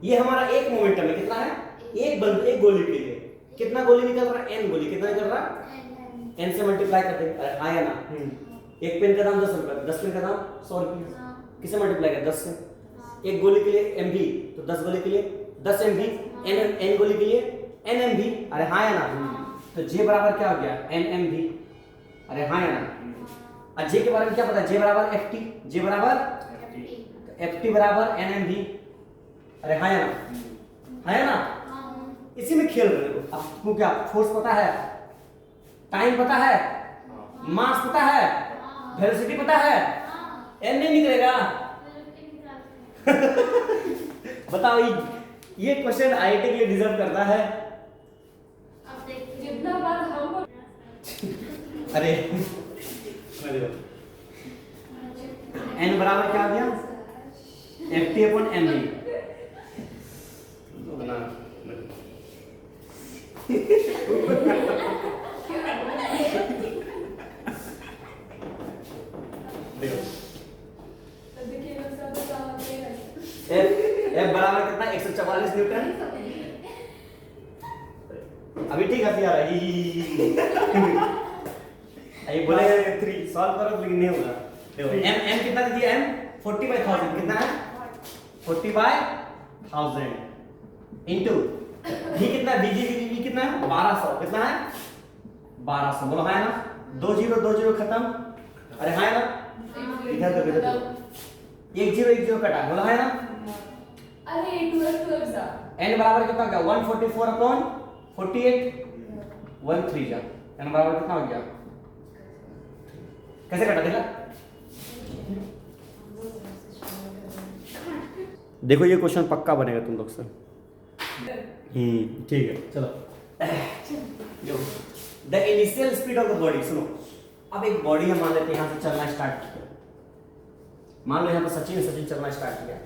ये हमारा एक मोमेंटम है, कितना है? एक गोली के लिए कितना गोली निकल रहा है? एन गोली। कितना निकल रहा है? एन से मल्टीप्लाई कर देंगे, अरे हाँ या ना। एक पेन का दाम 10 रुपए, 10 पेन का दाम 100 रुपये, किसे मल्टीप्लाई कर? 10 से। एक गोली के लिए एम वी, तो 10 गोली के लिए 10 एम वी, एन गोली के लिए एन एम वी, अरे हाँ या ना। तो जे बराबर क्या हो गया? एन एम वी, अरे हाँ या ना। और जे के बारे में क्या पता है? जे बराबर एफ टी, जे बराबर एफ टी बराबर एन एम वी, अरे हाँ या ना, हाँ या ना। इसी में खेल रहे हो। आपको क्या फोर्स पता है, टाइम पता है, मास पता है, वेलोसिटी पता है, एन नहीं निकलेगा। बताओ ये क्वेश्चन आईआईटी के लिए डिजर्व करता है? अरे n बराबर क्या आ गया ft अपॉन mv F बराबर कितना 144 न्यूटन अभी ठीक हंसी आ रहा है ये बोले 3 सॉल्व करो लेकिन नहीं होगा देखो m कितना दे दिया m 40/1000 कितना है 40/1000 इनटू v कितना bg कितना है 1200 कितना है 1200 बोलो है ना 20 खत्म अरे है ना इधर तो 10 कटा बोला है ना अरे 12 जा n बराबर कितना हो गया 144 अपॉन 48 13 जा n बराबर कितना हो गया कैसे कटा देखा देखो ये क्वेश्चन पक्का बनेगा तुम लोग से ठीक है चलो the initial speed of the body सुनो अब एक बॉडी है मान लेते हैं यहाँ से चलना स्टार्ट किया मान लो यहाँ पर सचिन चलना स्टार्ट किया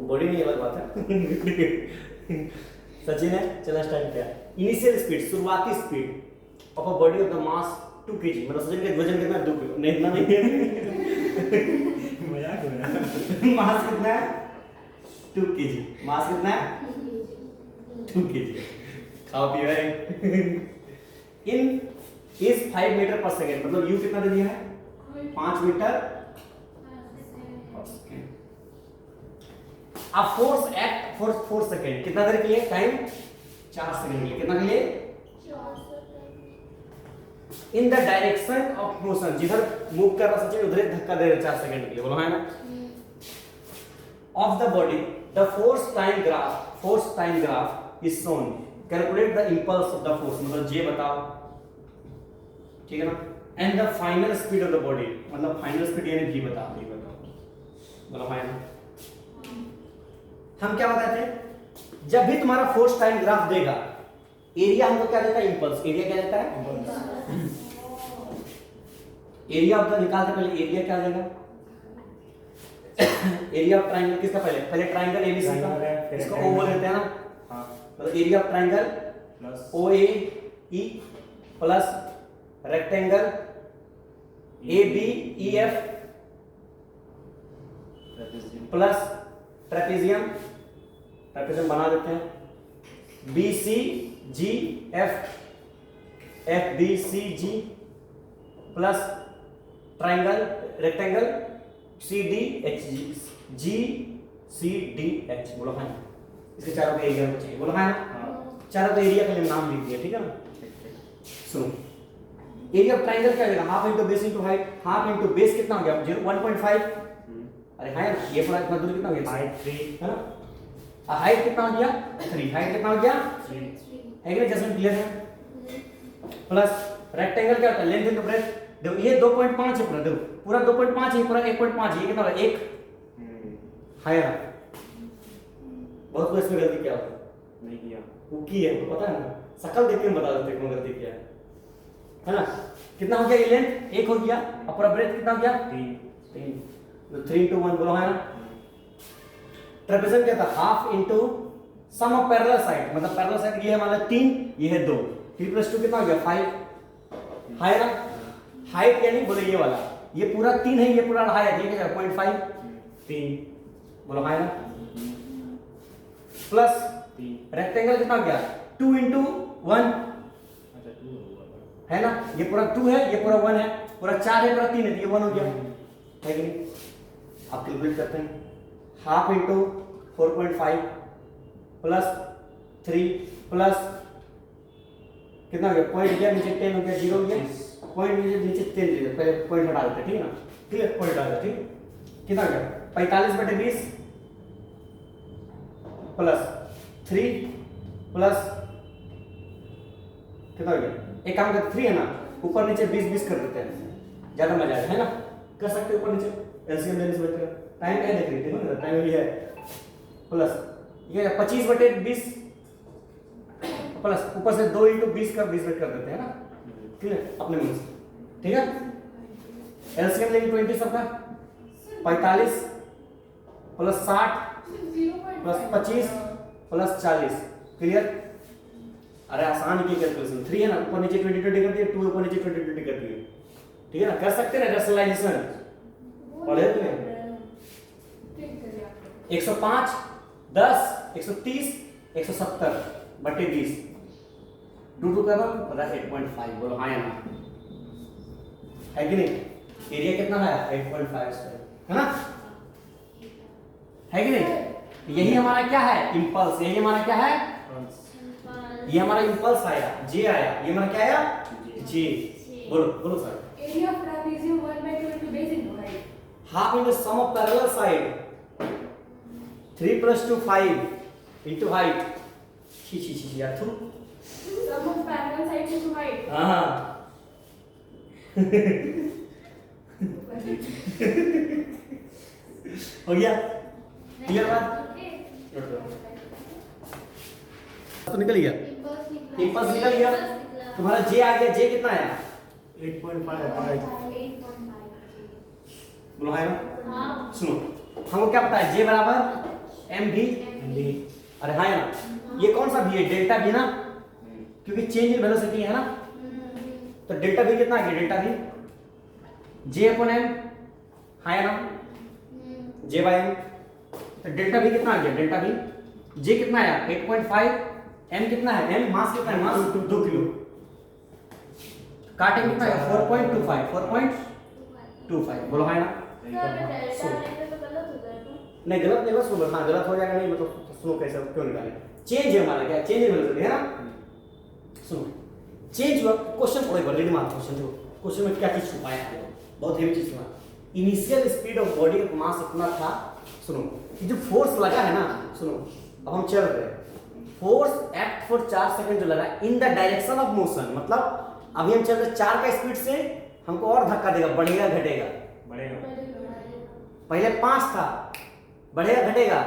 बॉडी नहीं अलग बात है सचिन ने चलना स्टार्ट किया इनिशियल स्पीड शुरुआती speed of a body of the mass 2 kg मतलब सचिन का वजन कितना है 2 किलो नहीं इतना नहीं मजाक हो रहा है मास कितना है 2 kg मास कितना है 2 kg खाओ पियो है इन इज 5 मीटर पर सेकंड मतलब यू कितना दे दिया है 5 मीटर पर सेकंड अब फोर्स एक्ट फॉर 4 सेकंड कितना देर के लिए टाइम 4 सेकंड के लिए कितना के लिए in the direction of motion जिधर मूव कर रहा सचिन उधर धक्का दे रहा 4 सेकंड के लिए बोलो है ना of the body the force time graph is shown calculate the impulse of the force मतलब जे बताओ ठीक है ना and the final speed of the body मतलब फाइनल स्पीड यानी भी बताओ बोलो है ना हम क्या बताते हैं जब भी तुम्हारा फोर्स टाइम ग्राफ देगा एरिया हमको क्या देता है इंपल्स एरिया क्या देता है एरिया ऑफ द निकालते पहले एरिया क्या देगा एरिया ऑफ ट्रायंगल किसका पहले ट्रायंगल एबीसी का इसको ओ बोल देते हैं ना हां मतलब एरिया ऑफ ट्रायंगल प्लस ओए E plus rectangle ABEF plus trapezium बना देते हैं BCGF FBCG plus triangle rectangle CDH बोलो है इसके चारों का एरिया चाहिए बोलो है ना चारों का एरिया का नाम लिख दिया ठीक है ना सुनो एरिया ऑफ ट्रायंगल क्या हो जाएगा half into base into height half into base कितना हो गया 1.5 अरे है ना ये पूरा इतना दूर कितना हो गया हाइट 3 है ना हाइट कितना हो गया 3 हाइट कितना हो गया 3 है कि जैसे क्लियर है प्लस रेक्टेंगल क्या होता है लेंथ इनटू ब्रेथ देखो ये 2.5 है पूरा 2.5 है पूरा 1.5 ये कितना होगा 1 है ना बहुत कोई इसमें गलती क्या होता नहीं किया वो की है तो पता है ना शकल देख के बता देते कौन गलती किया है ना कितना हो गया ये लेंथ 1 हो गया और पूरा ब्रेथ कितना हो गया 3 तो 3 to 1 बोलो है ना ट्रेपेजियम क्या था half into sum of parallel side मतलब पैरेलल साइड ये है हमारा 3 ये है 2 3 + 2 कितना हो गया 5 है ना हाइट यानी बोले ये वाला ये पूरा 3 है ये पूरा हाइट है ठीक है 0.5 3 बोलो है ना प्लस रेक्टेंगल कितना हो गया 2 into 1 है ना ये पूरा 2 है ये पूरा 1 है पूरा 4 है पूरा 3 है ये 1 हो गया है कि नहीं आप कैलकुलेट करते हैं हाफ इनटू 4.5 प्लस 3 प्लस कितना हो गया पॉइंट गया नीचे 10 हो गया 0 हो गया पॉइंट नीचे 10 दे पहले पॉइंट हटा देते ठीक है ना क्लियर पॉइंट हटा देते ठीक कितना हो गया 45/20 प्लस 3 प्लस कितना हो गया एक काम करते 3 है ना ऊपर नीचे 20 कर देते हैं ज्यादा मजा आएगा है ना कर सकते हैं ऊपर नीचे एलसीएम लेने से बेहतर टाइम क्या देख रही थी ना टाइम ये है प्लस ये 25/20 प्लस ऊपर से 2 into 20 का 20 कर देते हैं ना ठीक है अपने मन से ठीक है, एलसीएम लेंगे 20 सबका, 45 प्लस 60 प्लस 25 प्लस 40, क्लियर। अरे आसान की कैलकुलेशन, 3 है ना, ऊपर नीचे 20 20 कर दिए, 2 ऊपर नीचे 20 20 कर दिए, ठीक है ना, कर सकते हैं रैशनलाइजेशन, पढ़े तुमने। 105 10 130 170 बटे 20, 2 2 करो बता 8.5, बोलो हाँ या ना, है कि नहीं। एरिया कितना है 8.5 स्क्वायर, है ना, है कि नहीं। यही हमारा क्या है इंपल्स, यही हमारा क्या है, ये हमारा इंपल्स आया, जे आया, ये हमारा क्या आया, जे। बोलो बोलो sir. Area of trapezium 1/2 into base into height. Half into sum of parallel side, 3 plus 2 5 into height, छी यार थू, Sum of parallel sides into height. हाँ हो गया, क्लियर बात, तो निकल गया, इंपल्स निकल गया, तुम्हारा जे आ गया, जे कितना आया 8.5 बोलो है ना। सुनो हमको क्या पता है, जे बराबर एम भी, अरे हाँ है ना, ये कौन सा भी है, डेल्टा भी ना, क्योंकि चेंज इन वेलोसिटी है ना, तो डेल्टा भी कितना आ गया, डेल्टा भी जे अपॉन एम, हाँ है ना, जे बाय एम, तो डेल्टा भी कितना आ गया, डेल्टा भी, जे कितना आया 8.5, एम कितना है, एम मास कितना है, मास 2 किलो, काटेंगे कितना है 4.25, बोलो हाँ ना। नहीं गलत नहीं, बस सुनो, हाँ गलत हो जाएगा, नहीं मतलब सुनो कैसे क्यों निकाले, चेंज है हमारा क्या, चेंज है ना, सुनो चेंज हुआ, क्वेश्चन पढ़ो एक बार, रीड मार क्वेश्चन, जो क्वेश्चन में क्या चीज छुपाया है, बहुत हेवी चीज सुना। इनिशियल स्पीड ऑफ बॉडी का मास इतना था, सुनो ये जो फोर्स लगा है ना, सुनो अब हम चल रहे हैं, फोर्स एक्ट फॉर 4 सेकंड जो लगा in the direction of motion, मतलब अभी हम चल रहे 4 का स्पीड से, हमको और धक्का देगा, बढ़ेगा घटेगा, पहले 5 था, बढ़ेगा घटेगा,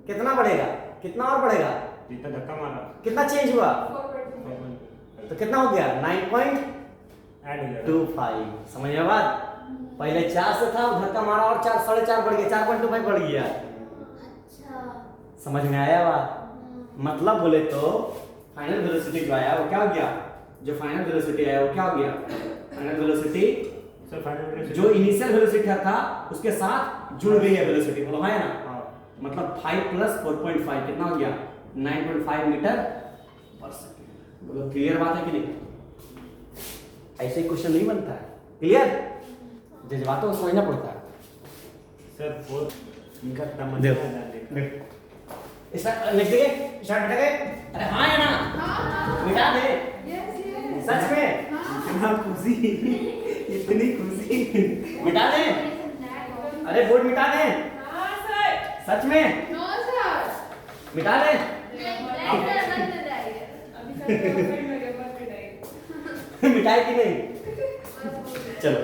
कितना बढ़ेगा, कितना और बढ़ेगा, जितना धक्का मारा कितना चेंज हुआ, 4.5. तो कितना हो गया 9.25, समझ में बात, पहले 4 से था, धक्का मारा और 4 4.5 बढ़ गया, 4.25 बढ़ गया, समझ में आया बात, मतलब बोले तो फाइनल वेलोसिटी जो आया वो क्या हो गया, जो फाइनल वेलोसिटी आया वो क्या हो गया, फाइनल वेलोसिटी सर फाइनल जो इनिशियल वेलोसिटी था उसके साथ जुड़ गई है वेलोसिटी, बोलो है ना, मतलब 5 प्लस 4.5 कितना हो गया 9.5 मीटर पर सेकंड, बोलो क्लियर बात है कि नहीं। ऐसे क्वेश्चन नहीं बनता है, क्लियर, जज्बातों को समझना पड़ता है। सर फोर इनका तमन्ना देखो स्टार्ट लिख देंगे, स्टार्ट मिटा गए, अरे हाँ या ना, मिटा दे, सच में इतना खुशी, इतनी खुशी, मिटा दे, अरे बोर्ड मिटा दे, हाँ सर. सच में No sir. मिटा दे, अभी सर वेबसाइट में मत मिटाइए. मिटाए कि नहीं। चलो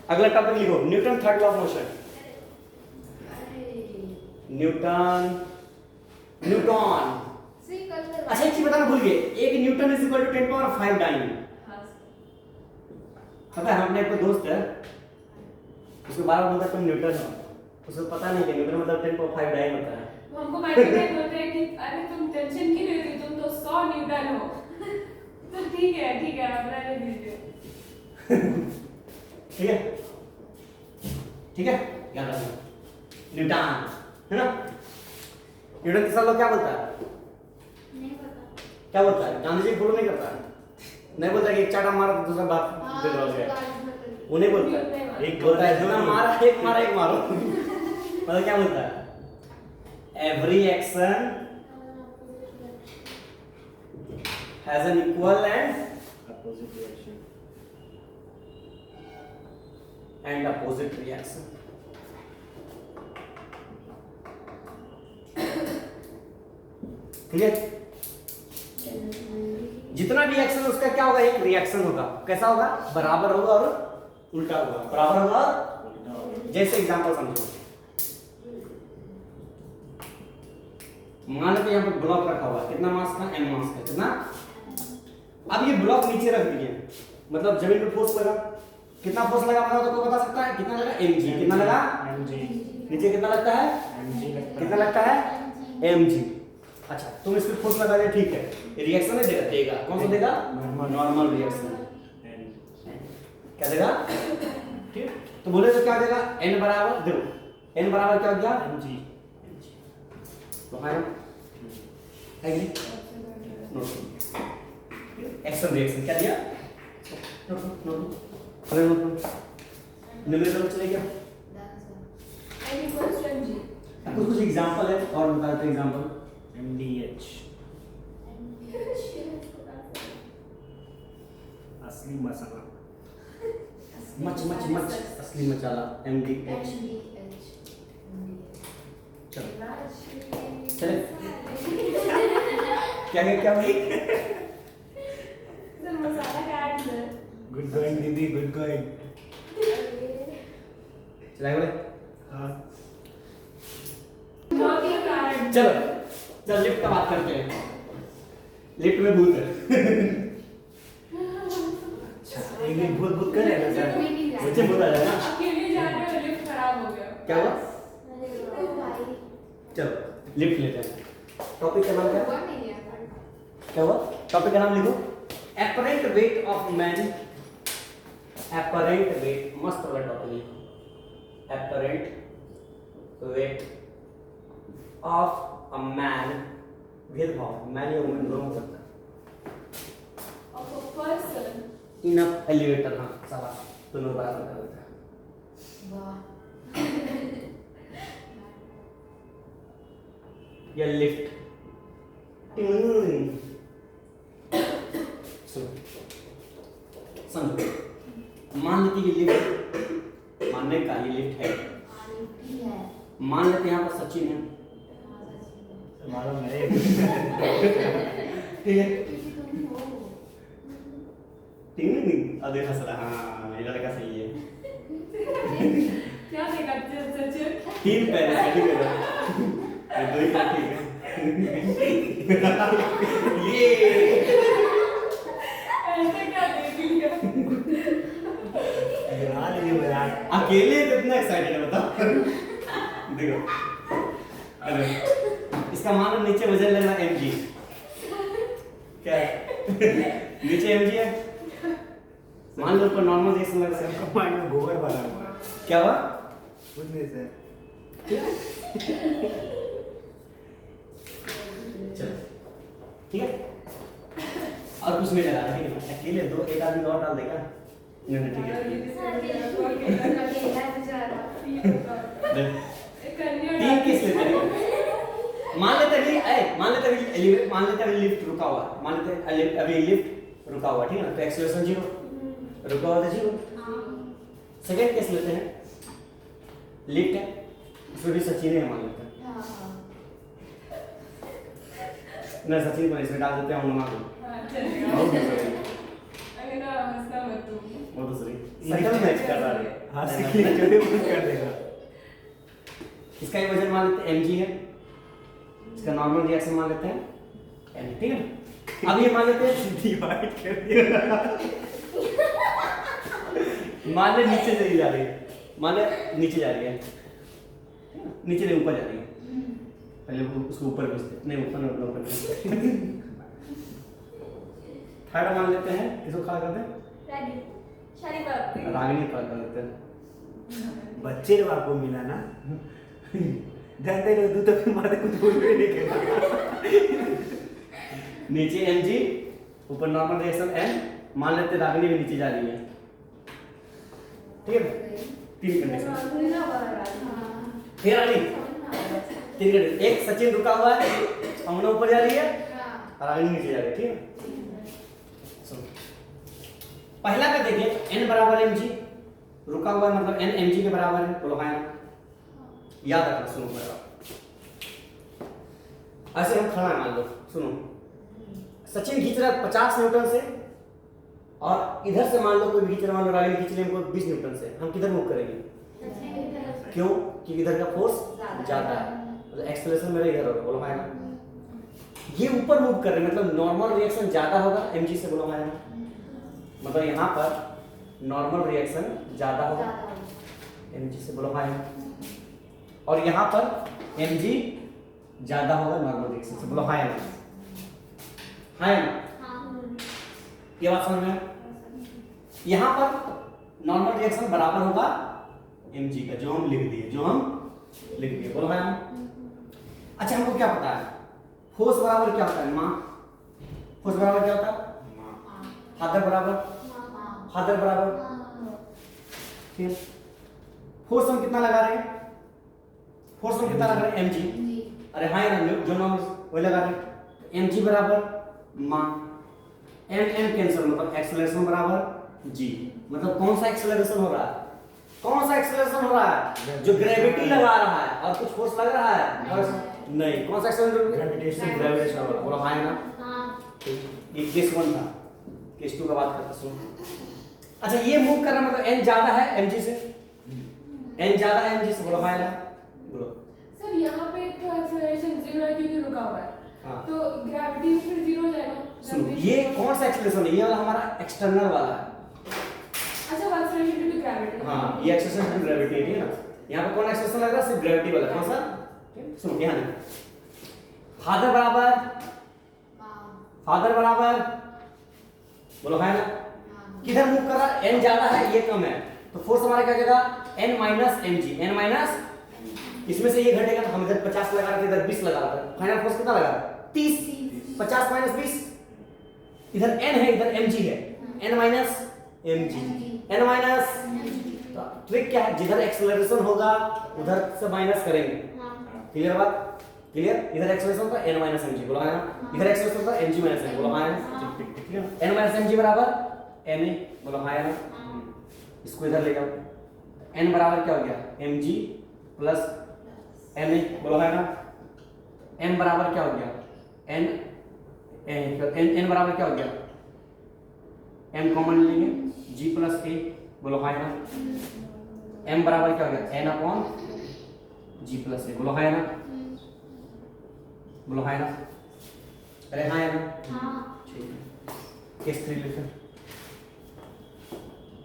अगला टॉपिक लिखो, Newton third law of motion, Newton अच्छा एक चीज बताना भूल गए, एक newton is equal to 10 power 5 dyne, पता है हम अपने एक दोस्त है उसको बार बार बोलता तुम न्यूटन हो, उसको पता नहीं कि न्यूटन मतलब 10 पावर 5 डाइन होता है, वो हमको माइक में बोलते हैं कि अरे तुम टेंशन क्यों लेते हो, तुम तो 100 न्यूटन हो. तो ठीक है आप रहने दीजिए. ठीक है ठीक है, याद रखना न्यूटन है ना। न्यूटन तीसरा लॉ क्या बोलता है, क्या बोलता है, गांधी जी फॉलो नहीं करता है, नहीं बोलता कि एक चाटा मारा तो दूसरा बात दे दो, वो नहीं बोलता है, एक बोलता है जो मारा एक मारो मतलब क्या बोलता है, every action has an equal opposite reaction and opposite reaction. Clear, जितना भी एक्शन उसका क्या होगा, एक रिएक्शन होगा, कैसा होगा, बराबर होगा और उल्टा होगा, बराबर होगा और जैसे एग्जांपल समझो, मान लो यहाँ पर ब्लॉक रखा हुआ है, कितना मास का, m मास का, कितना, अब ये ब्लॉक नीचे रख दिए, मतलब जमीन पे फोर्स लगा, कितना फोर्स लगा बताओ तो कोई बता सकता है? कितना लगा? mg। कितना लगा? mg। नीचे कितना लगता है? mg लगता कितना लगता है? mg। अच्छा तुम इस पे फोर्स लगा दे, ठीक है, रिएक्शन नहीं देगा, देगा कौन सा देगा? Normal reaction. क्या देगा? ठीक, तो बोले तो क्या देगा? n बराबर, देखो n बराबर क्या हो गया? mg। तो है एग्री नोट एक्शन रिएक्शन क्या दिया? नोट नोट अरे नोट न्यूमेरिकल चले गया। N equals to mg. कुछ कुछ एग्जांपल है और बता देते एग्जांपल। mdh असली मसाला। मच मच मच असली मसाला mdh। चलो चले क्या क्या भाई? सर मसाला का ऐड सर। गुड गोइंग दीदी, गुड गोइंग। चला बोले हाँ चलो चल लिफ्ट का बात करते हैं। लिफ्ट में भूत है। अच्छा, एक दिन भूत भूत करे ना सर। सच्चे भूत आ जाएगा। अकेले जा रहे हो लिफ्ट खराब हो गया। क्या हुआ? चलो लिफ्ट लेते हैं। टॉपिक का नाम क्या है? क्या हुआ? टॉपिक का नाम लिखो। Apparent weight of man. Apparent wait मस्त वाला टॉपिक लिखो। Apparent weight of a man. भेदभाव मैन या वुमेन दोनों हो सकता है। Of a person. In a elevator, हाँ सारा दोनों बराबर कर देता है। या लिफ्ट। समझो, मान लेते कि लिफ्ट, मानने का ये लिफ्ट है, मान लेते यहाँ पर सचिन है, मालूम है। ठीक है, टिंग अब देखा सला, हाँ ये लड़का सही है। क्या देखा सचिन? 3 पैर है, ठीक है, ये 2 ही ठीक है। ये ऐसे क्या देख लिया? यार ये यार अकेले कितना एक्साइटेड है बताओ। देखो अरे इसका मान लो नीचे वजन लग रहा है mg। क्या है? नीचे mg है, मान लो ऊपर नॉर्मल रिएक्शन लग रहा है। माइंड में गोबर भरा हुआ है। क्या हुआ? कुछ नहीं सर। चलो ठीक है, और कुछ नहीं लगा, ठीक है, अकेले 2 एक आदमी और डाल देगा। नहीं नहीं ठीक है, देख, 3 केस लेते हैं। मान लेते हैं मान लेते हैं लिफ्ट रुका हुआ है, मान लेते हैं अभी लिफ्ट रुका हुआ है, ठीक है ना, तो एक्सेलरेशन 0, रुका हुआ था 0। सेकंड केस लेते हैं, लिफ्ट है, इसमें भी सचिन है मान लेते हैं, ना सचिन को इसमें डाल देते हैं अनुमा को। हाँ चलेगा। बहुत दूसरी, अगर ना हंसना मत तुम। बहुत दूसरी सेकंड मैच कर रहा है। हाँ सीखिए चलिए कुछ कर देगा। इसका ही वजन मान लेते हैं mg है, इसका नॉर्मल रिएक्शन मान लेते हैं n, ठीक है ना। अब ये मान लेते हैं डिवाइड कर दिया। मान ले नीचे चली जा रही है, मान ले नीचे जा रही है, नीचे नहीं ऊपर जा रही है, पहले उसको ऊपर भेजते नहीं, ऊपर नहीं ऊपर भेजते। थर्ड मान लेते हैं, किसको खड़ा करते हैं? रागिनी खड़ा कर देते हैं। बच्चे लोग आपको मिला ना, जानते लोग दूध तो मारे कुछ बोल भी नहीं करना। नीचे mg, ऊपर नॉर्मल रिएक्शन n, मान लेते हैं रागिनी भी नीचे जा रही है, ठीक है। 3 कंडीशन, फिर रागिनी 3 कंडीशन, एक सचिन रुका हुआ है, अमना ऊपर जा रही है, रागिनी नीचे जा रही है, ठीक है। सुनो, पहला का देखिए, n बराबर mg, रुका हुआ है मतलब n mg के बराबर है, बोलो हाँ, याद रखना। सुनो मेरा, ऐसे हम खड़ा है मान लो, सुनो, सचिन खींच रहा है 50 न्यूटन से, और इधर से मान लो कोई भी खींच रहा है, मान लो रागिनी खींच रही है हमको 20 न्यूटन से, हम किधर मूव करेंगे? क्यों? क्योंकि इधर का फोर्स ज्यादा है, मतलब एक्सेलरेशन मेरा इधर होगा, बोलो हाँ। ये ऊपर मूव कर रहे हैं, मतलब नॉर्मल रिएक्शन ज्यादा होगा mg से, बोलो हाँ। मतलब यहाँ पर नॉर्मल रिएक्शन ज्यादा होगा mg से, बोलो हाँ। और यहाँ पर mg ज्यादा होगा नॉर्मल रिएक्शन से, बोलो हाँ या ना, हाँ या ना। ये बात समझ में? यहाँ पर नॉर्मल रिएक्शन बराबर होगा mg का, जो हम लिख दिए, बोलो हाँ या ना। अच्छा, हमको क्या पता है फोर्स बराबर क्या होता है, माँ। फोर्स बराबर क्या होता है, हादर बराबर, ठीक है। फोर्स हम कितना लगा रहे हैं, mg। अरे हाँ या ना, जो नॉर्मल वही लगा रहे हैं, mg बराबर माँ, m कैंसिल, मतलब एक्सेलरेशन बराबर g। मतलब कौन सा एक्सेलरेशन हो रहा है, जो ग्रेविटी लगा रहा है और कुछ फोर्स लग रहा है नहीं, कौन सा एक्सेलरेशन, ग्रेविटेशन वाला, बोलो हाँ या ना। ये केस 1 था, केस 2 का बात करते सुनो। अच्छा, ये मूव कर रहा है, मतलब n ज्यादा है mg से, बोलो हाँ या ना, बोलो। सर यहाँ पे तो एक्सेलरेशन 0 है क्योंकि रुका हुआ है, हाँ। तो ग्रेविटी फिर 0 हो जाएगा। सुनो, ये कौन सा एक्सेलरेशन है, ये वाला हमारा एक्सटर्नल वाला है। अच्छा, एक्सेलरेशन ड्यू टू ग्रेविटी। हाँ, ये एक्सेलरेशन ड्यू टू ग्रेविटी है ना। यहाँ पे कौन एक्सेलरेशन लग रहा है, सिर्फ ग्रेविटी वाला। कौन सा, सुनो ध्यान है, फादर बराबर, बोलो है ना। किधर मूव कर रहा है, n ज्यादा है ये कम है, तो फोर्स हमारा क्या जाएगा, n माइनस mg, इसमें से ये घटेगा, तो हम इधर 50 लगा रहे थे, इधर 20 लगा रहे थे, फाइनल फोर्स कितना लगा, 30। 50 माइनस 20, इधर n है, इधर mg है, n माइनस mg। तो ट्रिक क्या है, जिधर एक्सेलरेशन होगा उधर से माइनस करेंगे। क्लियर बात, क्लियर। इधर एक्सेलरेशन होगा n माइनस mg, बोलो हाँ ना। इधर एक्सेलरेशन होगा mg माइनस m, बोलो हाँ ना। ठीक है, n माइनस mg बराबर na, बोलो हाँ ना। इसको इधर ले जाओ, n बराबर क्या हो गया, mg प्लस na, बोलो हाँ ना। m बराबर क्या हो गया, n बराबर क्या हो गया, m कॉमन लेंगे, g प्लस a, बोलो हाँ ना। m बराबर क्या हो गया, n upon g plus a, बोलो हाँ ना, बोलो हाँ ना। अरे हाँ ना, ठीक है। केस 3 लिखो,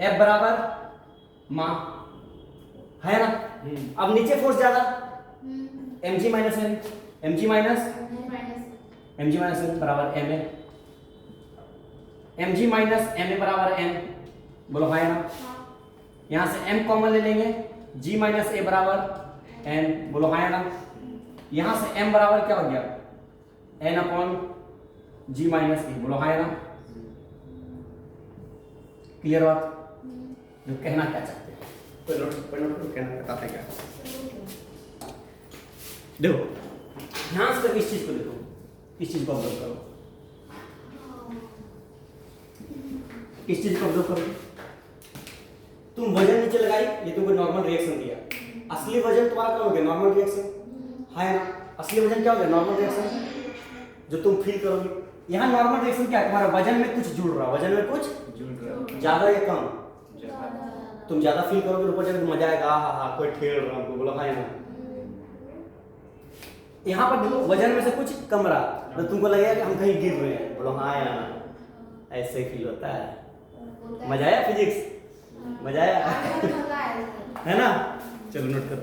F बराबर माँ, है ना। अब नीचे फोर्स ज्यादा, mg minus n, mg minus n बराबर ma, mg माइनस ma बराबर n, बोलो हाँ ना। यहाँ से m कॉमन ले लेंगे, g माइनस a बराबर n, बोलो हाँ ना। यहाँ से m बराबर क्या हो गया, n upon g minus a, बोलो हाँ ना। क्लियर बात, जो कहना क्या चाहते हैं, कहना बताते क्या। देखो ध्यान से इस चीज को देखो, इस चीज को ऑब्जर्व करो, इस चीज को ऑब्जर्व करो। तुम वजन नीचे लगाई, ये तुमको नॉर्मल रिएक्शन दिया, असली वजन तुम्हारा क्या हो गया, नॉर्मल रिएक्शन, है ना। असली वजन क्या हो गया, नॉर्मल रिएक्शन, जो तुम फील करोगे। यहाँ नॉर्मल रिएक्शन क्या है, तुम्हारा वजन में कुछ जुड़ रहा, वजन में कुछ जुड़ रहा, ज्यादा या कम, तुम ज्यादा फील करोगे, ऊपर जाकर मजा आएगा, हाँ कोई ठेल रहा हमको, बोलो हाँ ना। यहाँ पर देखो वजन में से कुछ कम रहा, तो तुमको लगेगा कि हम कहीं गिर रहे हैं, बोलो हाँ यार, ऐसे फील होता है। मजा आया फिजिक्स, मजा आया है ना। चलो नोट करो।